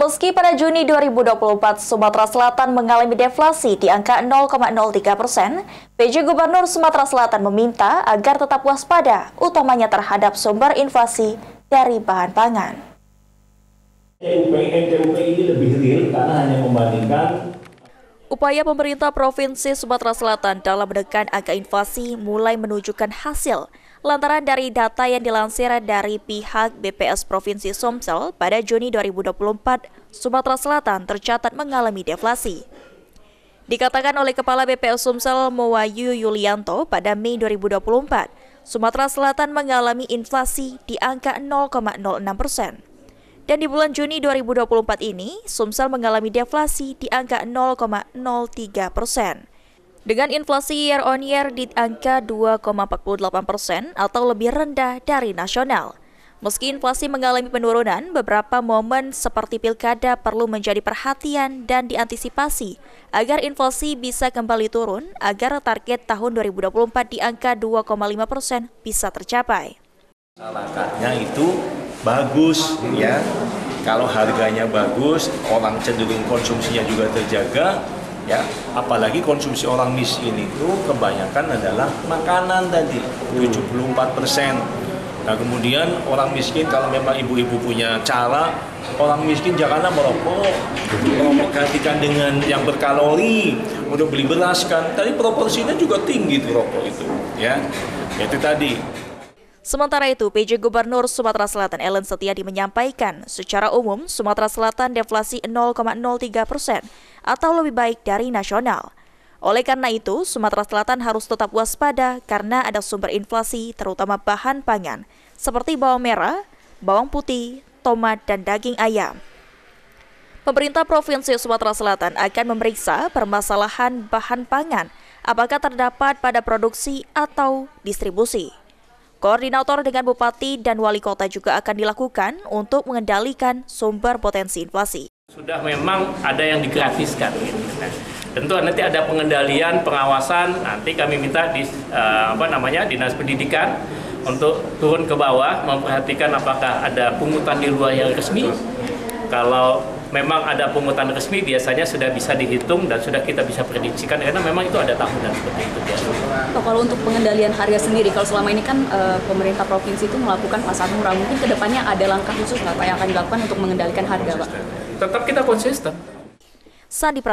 Meski pada Juni 2024 Sumatera Selatan mengalami deflasi di angka 0,03%, PJ Gubernur Sumatera Selatan meminta agar tetap waspada, utamanya terhadap sumber inflasi dari bahan pangan. NTUP ini lebih real karena hanya membandingkan. Upaya pemerintah Provinsi Sumatera Selatan dalam menekan angka inflasi mulai menunjukkan hasil lantaran dari data yang dilansir dari pihak BPS Provinsi Sumsel pada Juni 2024, Sumatera Selatan tercatat mengalami deflasi. Dikatakan oleh Kepala BPS Sumsel Mowayu Yulianto pada Mei 2024, Sumatera Selatan mengalami inflasi di angka 0,06%. Dan di bulan Juni 2024 ini, Sumsel mengalami deflasi di angka 0,03%. Dengan inflasi year on year di angka 2,48% atau lebih rendah dari nasional. Meski inflasi mengalami penurunan, beberapa momen seperti pilkada perlu menjadi perhatian dan diantisipasi agar inflasi bisa kembali turun agar target tahun 2024 di angka 2,5% bisa tercapai. Masyarakatnya itu bagus ya, kalau harganya bagus, orang cenderung konsumsinya juga terjaga ya, apalagi konsumsi orang miskin itu kebanyakan adalah makanan tadi 74%. Nah kemudian orang miskin kalau memang ibu-ibu punya cara, orang miskin janganlah merokok, gantikan dengan yang berkalori untuk beli beras kan, tadi proporsinya juga tinggi tuh rokok itu ya, itu tadi. Sementara itu, PJ Gubernur Sumatera Selatan Ellen Setiadi menyampaikan, secara umum Sumatera Selatan deflasi 0,03% atau lebih baik dari nasional. Oleh karena itu, Sumatera Selatan harus tetap waspada karena ada sumber inflasi terutama bahan pangan seperti bawang merah, bawang putih, tomat, dan daging ayam. Pemerintah Provinsi Sumatera Selatan akan memeriksa permasalahan bahan pangan apakah terdapat pada produksi atau distribusi. Koordinator dengan Bupati dan Wali Kota juga akan dilakukan untuk mengendalikan sumber potensi inflasi. Sudah memang ada yang digratiskan. Nah, tentu nanti ada pengendalian, pengawasan. Nanti kami minta Dinas Pendidikan untuk turun ke bawah, memperhatikan apakah ada pungutan di luar yang resmi. Kalau memang ada pungutan resmi, biasanya sudah bisa dihitung dan sudah kita bisa prediksikan karena memang itu ada tahunan seperti itu. Kalau untuk pengendalian harga sendiri, kalau selama ini kan pemerintah provinsi itu melakukan pasar murah, mungkin kedepannya ada langkah khusus nggak Pak yang akan dilakukan untuk mengendalikan harga, Pak? Tetap kita konsisten.